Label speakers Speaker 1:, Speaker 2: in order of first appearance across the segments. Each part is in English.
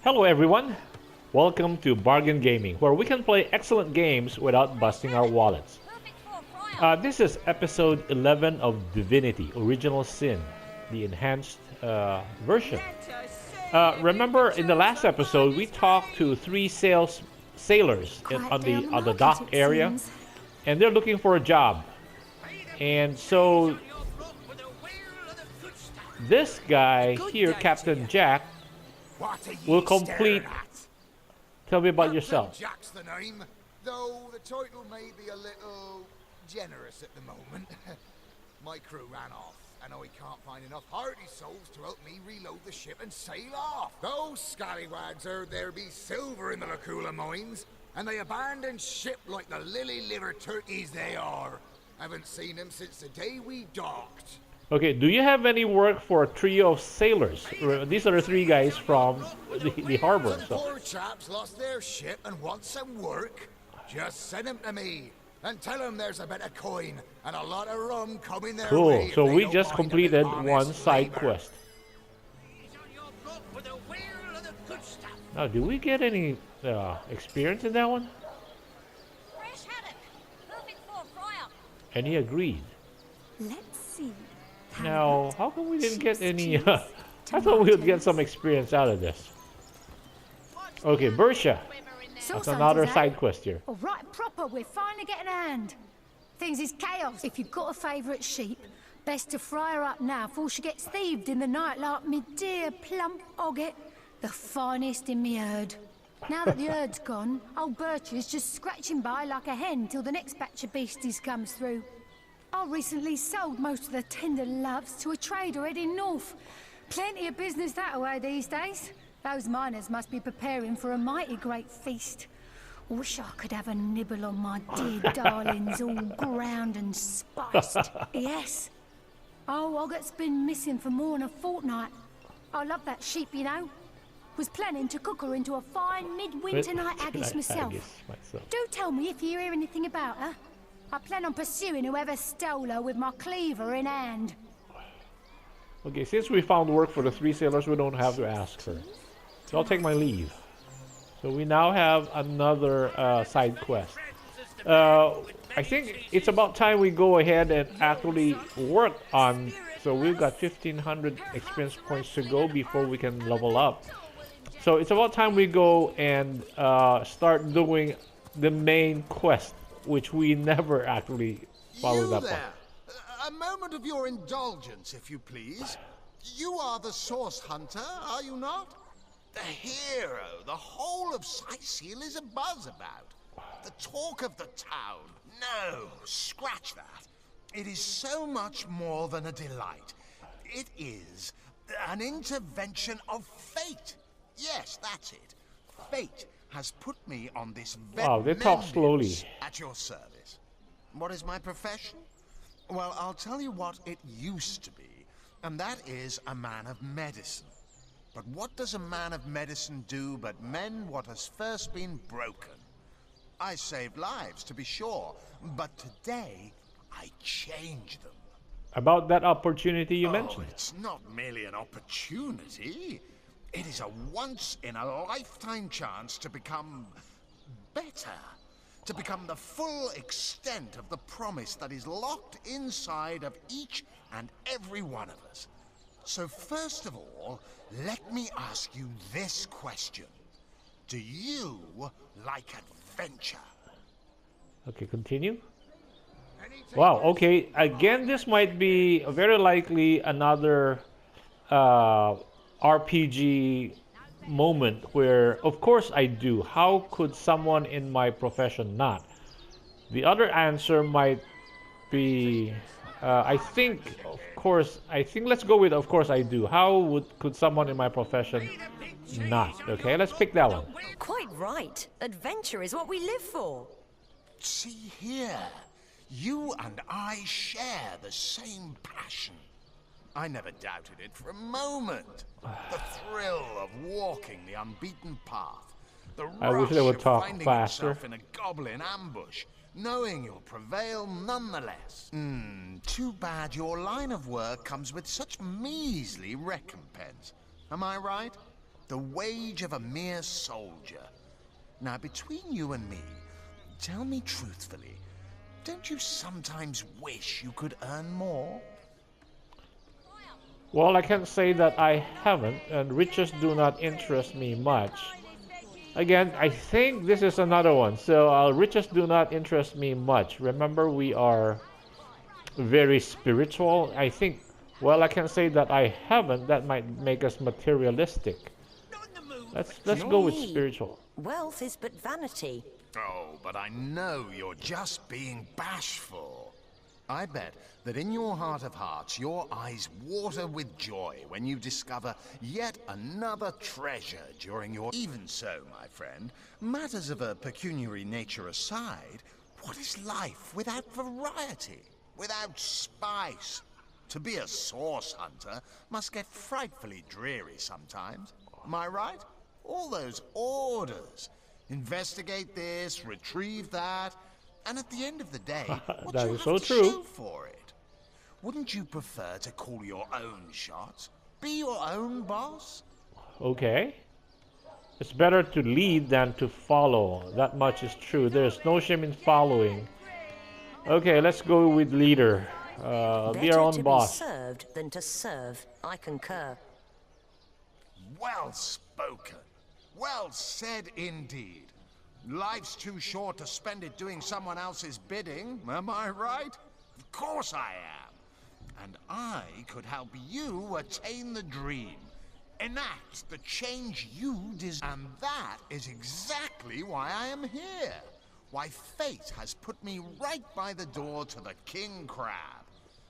Speaker 1: Hello everyone, welcome to Bargain Gaming, where we can play excellent games without busting our wallets. This is episode 11 of Divinity, Original Sin, the enhanced version. Remember in the last episode we talked to three sailors on the dock area, and they're looking for a job. And so this guy here, Captain Jack, will complete. Tell me about yourself.
Speaker 2: Jack's the name, though the title may be a little generous at the moment. My crew ran off, and I can't find enough hardy souls to help me reload the ship and sail off. Those scallywags heard there be silver in the Lacula mines, and they abandoned ship like the lily-livered turkeys they are. Haven't seen them since the day we docked.
Speaker 1: Okay, do you have any work for a trio of sailors? These are the three guys from the harbor.
Speaker 2: The poor chaps lost their ship and want some work. Just send them to me and tell them there's a bit of coin and a lot of rum coming their way.
Speaker 1: Cool. So we just completed one side quest. Now, do we get any experience in that one? And he agreed.
Speaker 3: Let's see.
Speaker 1: Now, how come we didn't get any? I thought we would get some experience out of this. Okay, Bersha. That's another side quest here.
Speaker 3: All right, proper. We're finally getting a hand. Things is chaos. If you've got a favourite sheep, best to fry her up now before she gets thieved in the night like me dear plump Ogget, the finest in me herd. Now that the herd's gone, old Birchie's just scratching by like a hen till the next batch of beasties comes through. I recently sold most of the tender loves to a trader heading north. Plenty of business that way these days. Those miners must be preparing for a mighty great feast. Wish I could have a nibble on my dear darlings, all ground and spiced. Yes. Oh, Ogget's been missing for more than a fortnight. I love that sheep, you know. Was planning to cook her into a fine midwinter night haggis myself. Do tell me if you hear anything about her. I plan on pursuing whoever stole her with my cleaver in hand.
Speaker 1: Okay, since we found work for the three sailors, we don't have to ask her. So I'll take my leave. So we now have another side quest. I think it's about time we go ahead and actually work on. So we've got 1,500 experience points to go before we can level up. So it's about time we go and start doing the main quest, which we never actually followed up on.
Speaker 4: A moment of your indulgence, if you please. You are the source hunter, are you not? The hero the whole of Sightseal is abuzz about. The talk of the town. No, scratch that. It is so much more than a delight. It is an intervention of fate. Yes, that's it. Fate has put me on this
Speaker 1: they talk slowly.
Speaker 4: At your service. What is my profession? Well, I'll tell you what it used to be, and that is a man of medicine. But what does a man of medicine do but mend what has first been broken? I saved lives, to be sure, but today I change them.
Speaker 1: About that opportunity you mentioned.
Speaker 4: It's not merely an opportunity. It is a once-in-a-lifetime chance to become better. To become the full extent of the promise that is locked inside of each and every one of us. So first of all, let me ask you this question. Do you like adventure?
Speaker 1: Okay, continue. Wow, okay. Again, this might be very likely another RPG moment where, of course I do. How could someone in my profession not? The other answer might be, I think let's go with, of course I do. How could someone in my profession not? Okay, let's pick that one.
Speaker 5: Quite right. Adventure is what we live for.
Speaker 4: See here, you and I share the same passion. I never doubted it for a moment. The thrill of walking the unbeaten path. The rush of finding yourself in a goblin ambush. Knowing you'll prevail nonetheless. Too bad your line of work comes with such measly recompense. Am I right? the wage of a mere soldier. Now, between you and me, tell me truthfully, don't you sometimes wish you could earn more?
Speaker 1: Well, I can say that I haven't, and riches do not interest me much. Again, I think this is another one. So, riches do not interest me much. Remember, we are very spiritual. I think, well, I can say that I haven't. That might make us materialistic. Let's go with spiritual.
Speaker 5: Wealth is but vanity.
Speaker 4: Oh, but I know you're just being bashful. I bet that in your heart of hearts, your eyes water with joy when you discover yet another treasure during your... Even so, my friend, matters of a pecuniary nature aside, what is life without variety, without spice? To be a source hunter must get frightfully dreary sometimes. Am I right? All those orders. Investigate this, retrieve that, and at the end of the day, what
Speaker 1: That
Speaker 4: you
Speaker 1: is
Speaker 4: have
Speaker 1: so
Speaker 4: to
Speaker 1: true.
Speaker 4: show for it? Wouldn't you prefer to call your own shots? Be your own boss?
Speaker 1: Okay. It's better to lead than to follow. That much is true. There's no shame in following. Okay, let's go with leader. Be our
Speaker 5: Better
Speaker 1: own
Speaker 5: to
Speaker 1: boss.
Speaker 5: be served than to serve. I concur.
Speaker 4: Well spoken. Well said indeed. Life's too short to spend it doing someone else's bidding, am I right? Of course I am. And I could help you attain the dream. Enact the change you desire. And that is exactly why I am here. Why fate has put me right by the door to the King Crab.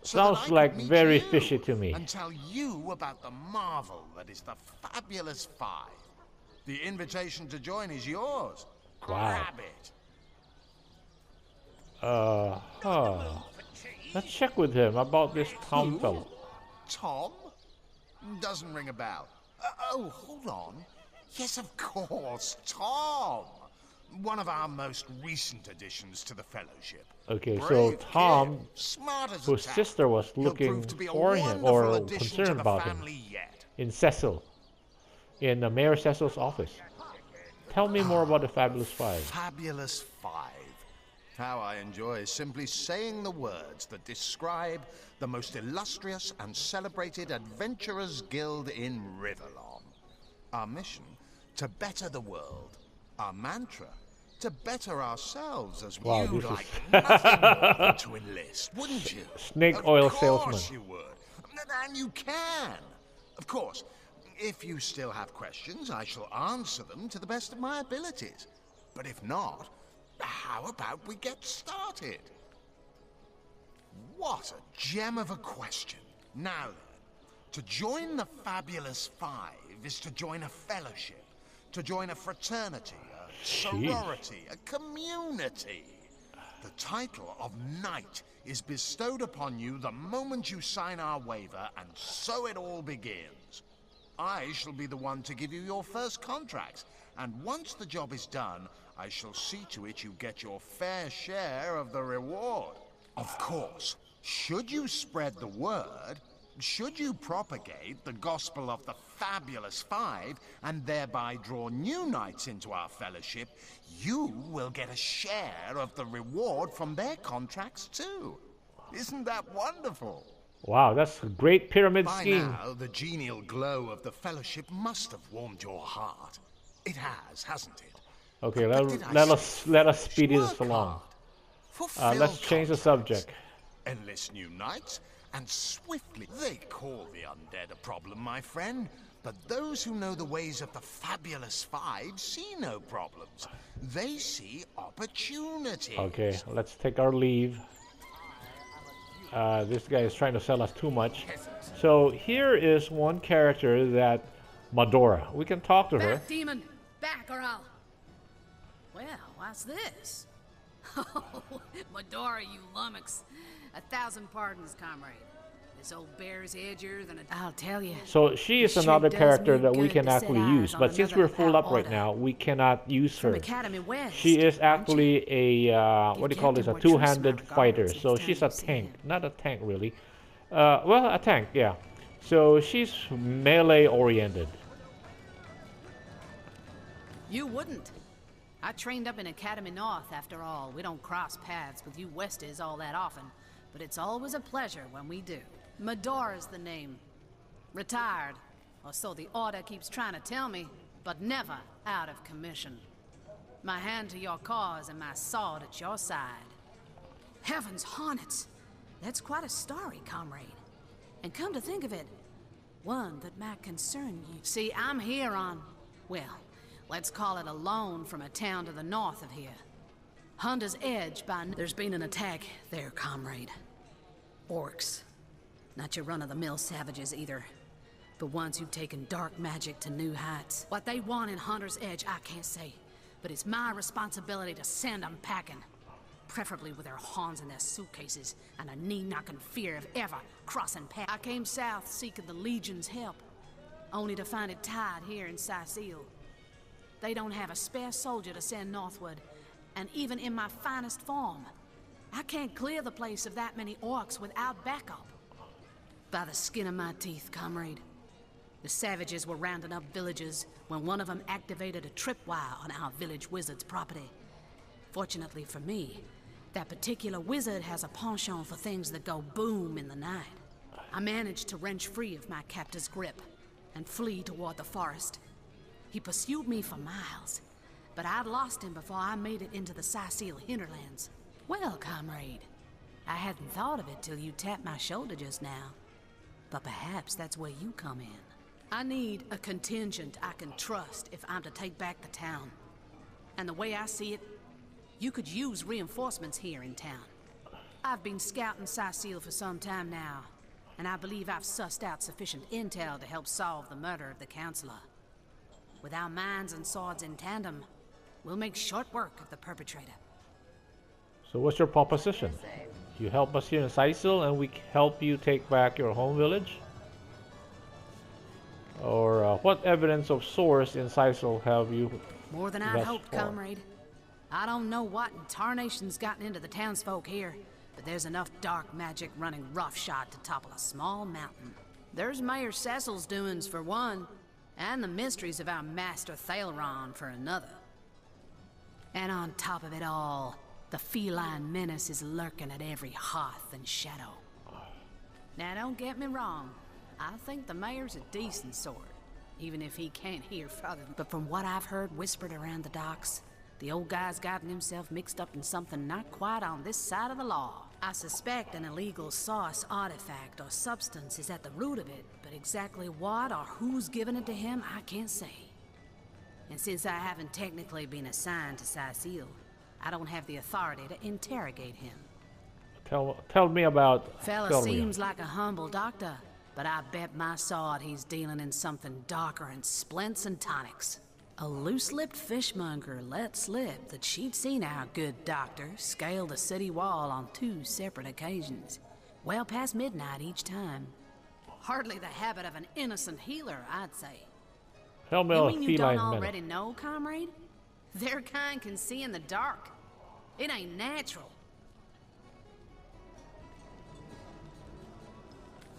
Speaker 4: So that I
Speaker 1: Sounds
Speaker 4: could
Speaker 1: like
Speaker 4: meet
Speaker 1: very
Speaker 4: you
Speaker 1: fishy to me.
Speaker 4: and tell you about the marvel that is the Fabulous Five. The invitation to join is yours.
Speaker 1: Wow.
Speaker 4: Grab it.
Speaker 1: Let's check with him about this Tom
Speaker 4: Who?
Speaker 1: fellow.
Speaker 4: Tom? Doesn't ring a bell. Oh, hold on. Yes, of course, Tom. One of our most recent additions to the Fellowship.
Speaker 1: Okay, so
Speaker 4: Brave
Speaker 1: Tom,
Speaker 4: kid, smart as a
Speaker 1: whose
Speaker 4: tack.
Speaker 1: sister was
Speaker 4: He'll
Speaker 1: looking
Speaker 4: prove to be a
Speaker 1: for him
Speaker 4: wonderful
Speaker 1: or
Speaker 4: addition to
Speaker 1: concerned
Speaker 4: the
Speaker 1: about him
Speaker 4: family yet.
Speaker 1: in Cecil, in Mayor Cecil's office. Tell me more about the Fabulous Five.
Speaker 4: Fabulous Five. How I enjoy simply saying the words that describe the most illustrious and celebrated adventurers guild in Riverlon. Our mission, to better the world. Our mantra, to better ourselves as
Speaker 1: Wow,
Speaker 4: you'd
Speaker 1: this is-
Speaker 4: like nothing more than to enlist, wouldn't you?
Speaker 1: Snake oil
Speaker 4: Of course
Speaker 1: salesman.
Speaker 4: you would. And you can. Of course, if you still have questions, I shall answer them to the best of my abilities. But if not, how about we get started? What a gem of a question. Now then, to join the Fabulous Five is to join a fellowship, to join a fraternity, a sorority, a community. The title of Knight is bestowed upon you the moment you sign our waiver, and so it all begins. I shall be the one to give you your first contracts, and once the job is done, I shall see to it you get your fair share of the reward. Of course, should you spread the word, should you propagate the gospel of the Fabulous Five, and thereby draw new knights into our fellowship, you will get a share of the reward from their contracts too. Isn't that wonderful?
Speaker 1: Wow, that's a great pyramid
Speaker 4: By
Speaker 1: scheme.
Speaker 4: now, the genial glow of the fellowship must have warmed your heart. It has, hasn't it?
Speaker 1: Okay,
Speaker 4: But did I
Speaker 1: let us
Speaker 4: say
Speaker 1: speed this
Speaker 4: work
Speaker 1: along.
Speaker 4: hard, fulfill
Speaker 1: Let's change the
Speaker 4: contracts,
Speaker 1: subject.
Speaker 4: enlist new knights, and swiftly... They call the undead a problem, my friend, but those who know the ways of the Fabulous Five see no problems. They see opportunities.
Speaker 1: Okay, let's take our leave. This guy is trying to sell us too much. So here is one character that Medora. We can talk to her.
Speaker 6: Back, demon! Back, or I'll... Well, what's this? Oh, Medora, you lummox. 1,000 pardons, comrade. This old bear's edgier than a... I'll tell you.
Speaker 1: So she is
Speaker 6: Sure
Speaker 1: another
Speaker 6: does
Speaker 1: character
Speaker 6: me
Speaker 1: that we
Speaker 6: good
Speaker 1: can
Speaker 6: to set
Speaker 1: actually
Speaker 6: eyes
Speaker 1: use.
Speaker 6: on
Speaker 1: But since
Speaker 6: another
Speaker 1: we're full up right
Speaker 6: order.
Speaker 1: now, we cannot use
Speaker 6: From
Speaker 1: her.
Speaker 6: Academy West.
Speaker 1: She is
Speaker 6: aren't
Speaker 1: actually a what do you call this? A
Speaker 6: Captain more truce
Speaker 1: two-handed
Speaker 6: in my
Speaker 1: fighter.
Speaker 6: regards
Speaker 1: So
Speaker 6: next
Speaker 1: she's
Speaker 6: time
Speaker 1: a
Speaker 6: you see
Speaker 1: tank,
Speaker 6: him.
Speaker 1: not a tank really. Well, a tank, yeah. So she's melee oriented.
Speaker 6: You wouldn't. I trained up in Academy North, after all. We don't cross paths with you Westies all that often, but it's always a pleasure when we do. Medora's the name. Retired, or so the Order keeps trying to tell me, but never out of commission. My hand to your cause and my sword at your side. Heavens hornets! That's quite a story, comrade. And come to think of it, one that might concern you. See, I'm here on, well, let's call it a loan from a town to the north of here. Hunter's Edge by... There's been an attack there, comrade. Orcs. Not your run-of-the-mill savages either, but ones who've taken dark magic to new heights. What they want in Hunter's Edge, I can't say, but it's my responsibility to send them packing. Preferably with their horns in their suitcases and a knee-knocking fear of ever crossing paths. I came south seeking the Legion's help, only to find it tied here in Sicil. They don't have a spare soldier to send northward, and even in my finest form, I can't clear the place of that many orcs without backup. By the skin of my teeth, comrade. The savages were rounding up villagers when one of them activated a tripwire on our village wizard's property. Fortunately for me, that particular wizard has a penchant for things that go boom in the night. I managed to wrench free of my captor's grip and flee toward the forest. He pursued me for miles, but I'd lost him before I made it into the Sicil hinterlands. Well, comrade, I hadn't thought of it till you tapped my shoulder just now. But perhaps that's where you come in. I need a contingent I can trust if I'm to take back the town. And the way I see it, you could use reinforcements here in town. I've been scouting Sicil for some time now, and I believe I've sussed out sufficient intel to help solve the murder of the Counselor. With our minds and swords in tandem, we'll make short work of the perpetrator.
Speaker 1: So what's your proposition? You help us here in Sicil and we help you take back your home village? Or what evidence of source in Sicil have you
Speaker 6: More than I'd hoped, comrade. I don't know what in tarnation's gotten into the townsfolk here, but there's enough dark magic running roughshod to topple a small mountain. There's Mayor Cecil's doings for one, and the mysteries of our master Thaleron for another. And on top of it all, the feline menace is lurking at every hearth and shadow. Now don't get me wrong, I think the mayor's a decent sort, even if he can't hear further. But from what I've heard whispered around the docks, the old guy's gotten himself mixed up in something not quite on this side of the law. I suspect an illegal source, artifact, or substance is at the root of it, but exactly what or who's given it to him, I can't say. And since I haven't technically been assigned to Sicil, I don't have the authority to interrogate him.
Speaker 1: Tell me about
Speaker 6: Fella seems like a humble doctor, but I bet my sword he's dealing in something darker in splints and tonics. A loose-lipped fishmonger let slip that she'd seen our good doctor scale the city wall on 2 separate occasions, well past midnight each time. Hardly the habit of an innocent healer, I'd say.
Speaker 1: Tell me
Speaker 6: You
Speaker 1: a
Speaker 6: mean you
Speaker 1: feline
Speaker 6: don't
Speaker 1: menace.
Speaker 6: already know, comrade? Their kind can see in the dark. It ain't natural.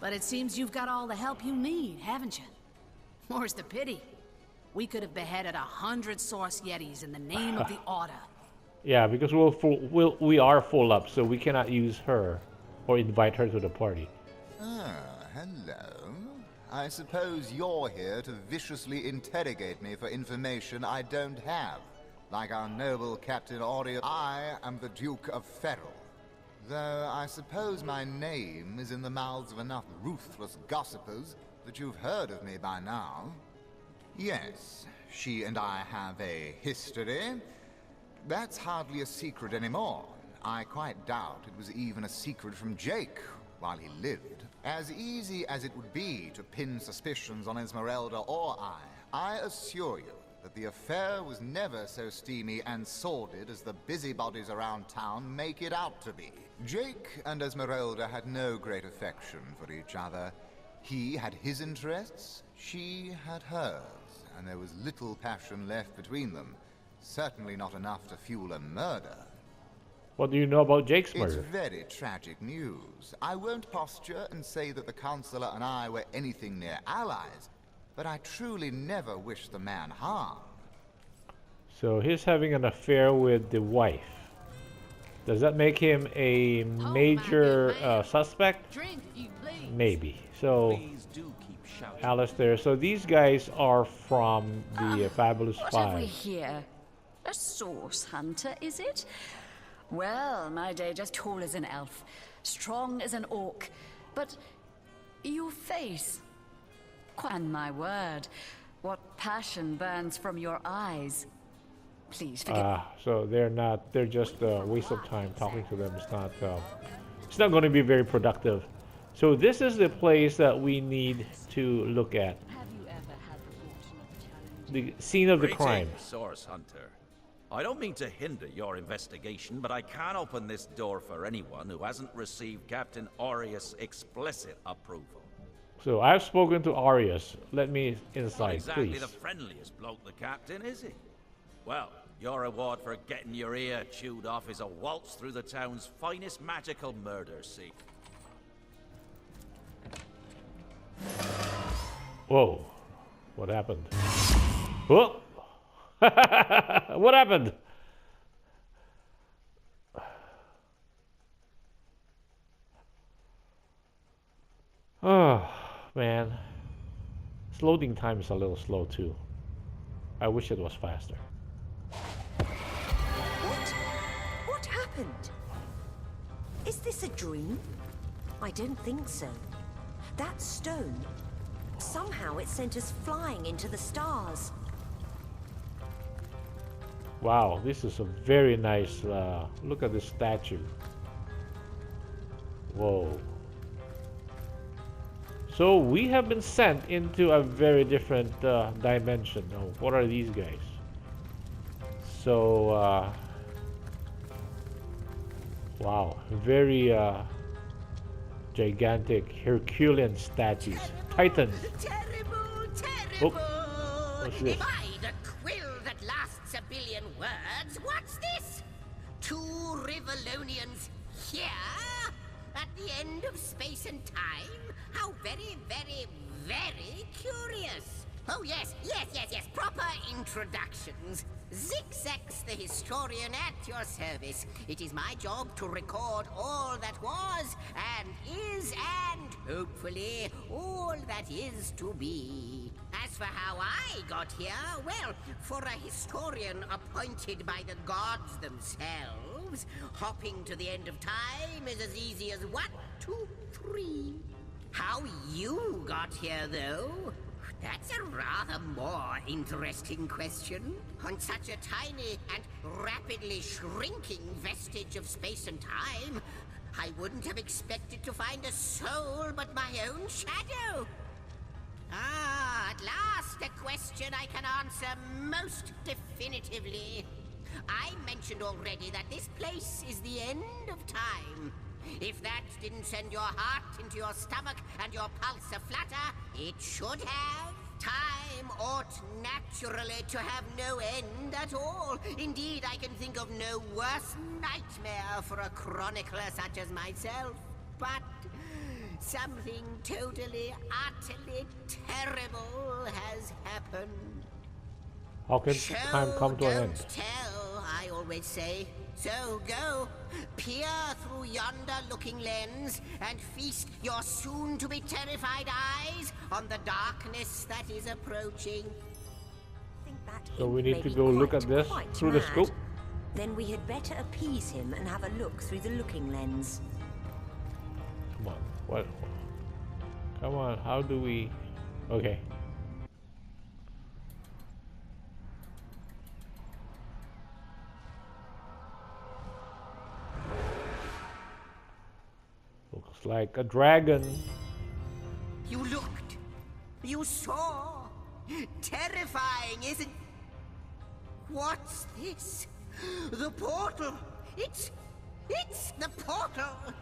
Speaker 6: But it seems you've got all the help you need, haven't you? More's the pity. We could have beheaded 100 Source Yetis in the name of the Order.
Speaker 1: Yeah, because we are full up, so we cannot use her or invite her to the party.
Speaker 2: Ah, hello. I suppose you're here to viciously interrogate me for information I don't have. Like our noble Captain Audio, I am the Duke of Ferrell. Though I suppose my name is in the mouths of enough ruthless gossipers that you've heard of me by now. Yes, she and I have a history. That's hardly a secret anymore. I quite doubt it was even a secret from Jake while he lived. As easy as it would be to pin suspicions on Esmeralda or I assure you that the affair was never so steamy and sordid as the busybodies around town make it out to be. Jake and Esmeralda had no great affection for each other. He had his interests, she had hers, and there was little passion left between them. Certainly not enough to fuel a murder.
Speaker 1: What do you know about Jake's
Speaker 2: It's
Speaker 1: murder?
Speaker 2: very tragic news. I won't posture and say that the Counselor and I were anything near allies, but I truly never wished the man harm.
Speaker 1: So he's having an affair with the wife. Does that make him a major suspect?
Speaker 6: Drink, you please.
Speaker 1: Maybe. So,
Speaker 7: Please do keep shouting.
Speaker 1: Alistair. So these guys are from the Fabulous
Speaker 8: What have we
Speaker 1: Five.
Speaker 8: here? A source hunter, is it? Well, my day, just tall as an elf, strong as an orc, but your face. And my word, what passion burns from your eyes. Please forgive.
Speaker 1: So they're just a waste of time talking to them. It's not going to be very productive. So this is the place that we need to look at.
Speaker 8: Have you ever had the fortune of challenging?
Speaker 1: The scene of the crime.
Speaker 7: Greetings, Source Hunter. I don't mean to hinder your investigation, but I can't open this door for anyone who hasn't received Captain Aureus' explicit approval.
Speaker 1: So I've spoken to Arius. Let me
Speaker 7: Not
Speaker 1: inside,
Speaker 7: exactly
Speaker 1: please.
Speaker 7: the friendliest bloke, the Captain, is he? Well, your reward for getting your ear chewed off is a waltz through the town's finest magical murder scene.
Speaker 1: Whoa. What happened? Whoa. What happened? Oh, man. Its loading time is a little slow too. I wish it was faster.
Speaker 5: What happened? Is this a dream? I don't think so. That stone, somehow it sent us flying into the stars.
Speaker 1: Wow, this is a very nice, look at this statue. Whoa. So we have been sent into a very different dimension. Oh, what are these guys? So, wow, very gigantic Herculean statues. Titans.
Speaker 9: Terrible,
Speaker 1: Oh,
Speaker 9: terrible.
Speaker 1: what's this?
Speaker 9: Am I the quill that lasts a billion words? What's this? Two Rivalonians here? At the end of space and time? How very, very, very curious. Oh, yes. Proper introductions. Zigzags the historian at your service. It is my job to record all that was and is and, hopefully, all that is to be. As for how I got here, well, for a historian appointed by the gods themselves, hopping to the end of time is as easy as 1, 2, 3. How you got here, though? That's a rather more interesting question. On such a tiny and rapidly shrinking vestige of space and time, I wouldn't have expected to find a soul but my own shadow. At last a question I can answer most definitively. I mentioned already that this place is the end of time. If that didn't send your heart into your stomach and your pulse a-flutter, it should have. Time ought naturally to have no end at all. Indeed, I can think of no worse nightmare for a chronicler such as myself. But something totally, utterly terrible has happened.
Speaker 1: How can time come to an end?
Speaker 9: Don't tell, I always say. So go, peer through yonder looking lens and feast your soon-to-be terrified eyes on the darkness that is approaching.
Speaker 5: Think that
Speaker 1: So
Speaker 5: imp
Speaker 1: we
Speaker 5: may
Speaker 1: need to
Speaker 5: be
Speaker 1: go look
Speaker 5: quite,
Speaker 1: at this
Speaker 5: quite
Speaker 1: through the
Speaker 5: mad.
Speaker 1: scope.
Speaker 5: Then we had better appease him and have a look through the looking lens.
Speaker 1: Come on. What? Come on. How do we? Okay. Looks like a dragon.
Speaker 9: You looked. You saw. Terrifying, isn't... What's this? The portal. It's the portal.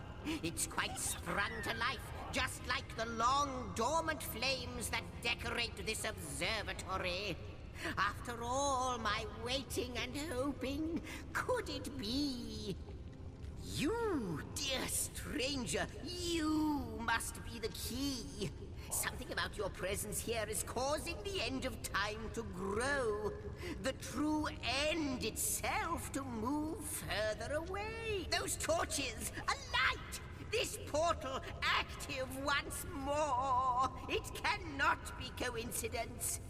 Speaker 9: It's quite sprung to life, just like the long dormant flames that decorate this observatory. After all my waiting and hoping, could it be? You, dear stranger, you must be the key. Something about your presence here is causing the end of time to grow. The true end itself to move further away. Those torches, a light! This portal active once more. It cannot be coincidence.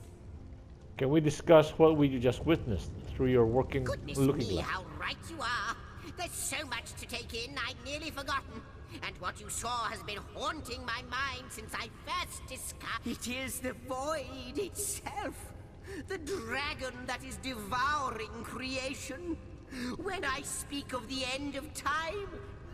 Speaker 1: Can we discuss what we just witnessed through your looking
Speaker 9: Me,
Speaker 1: glass?
Speaker 9: how right you are. There's so much to take in, I'd nearly forgotten. And what you saw has been haunting my mind since I first discovered. It is the void itself. The dragon that is devouring creation. When I speak of the end of time,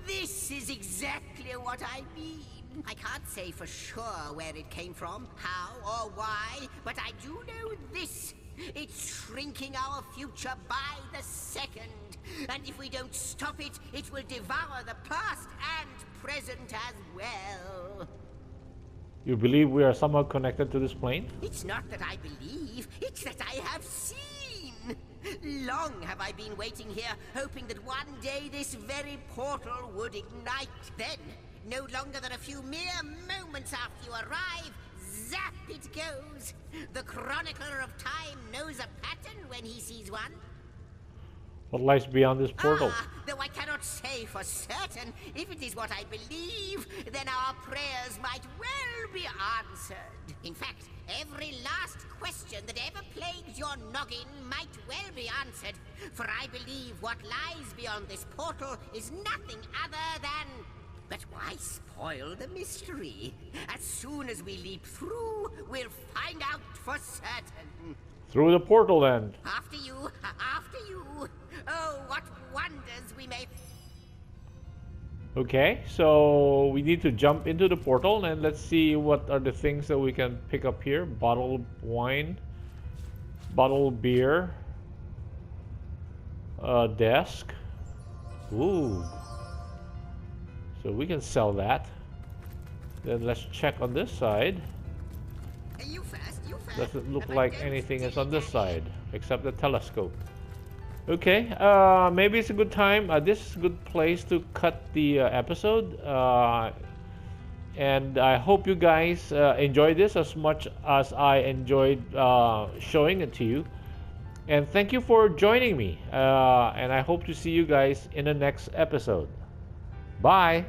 Speaker 9: this is exactly what I mean. I can't say for sure where it came from, how or why, but I do know this. It's shrinking our future by the second. And if we don't stop it, it will devour the past and present as well.
Speaker 1: You believe we are somehow connected to this plane?
Speaker 9: It's not that I believe, it's that I have seen. Long have I been waiting here, hoping that one day this very portal would ignite. Then, no longer than a few mere moments after you arrive, zap it goes. The chronicler of time knows a pattern when he sees one.
Speaker 1: What lies beyond this portal?
Speaker 9: Though I cannot say for certain, if it is what I believe, then our prayers might well be answered. In fact, every last question that ever plagues your noggin might well be answered, for I believe what lies beyond this portal is nothing other than... But why spoil the mystery? As soon as we leap through, we'll find out for certain.
Speaker 1: Through the portal then.
Speaker 9: After you, after you. Oh, what wonders we may...
Speaker 1: Okay, so we need to jump into the portal and let's see what are the things that we can pick up here. Bottled wine, bottled beer, desk. Ooh. So we can sell that. Then let's check on this side.
Speaker 9: You first, you first.
Speaker 1: Doesn't look like anything is on this side except the telescope. Okay, maybe it's a good time. This is a good place to cut the episode. And I hope you guys enjoyed this as much as I enjoyed showing it to you. And thank you for joining me. And I hope to see you guys in the next episode. Bye!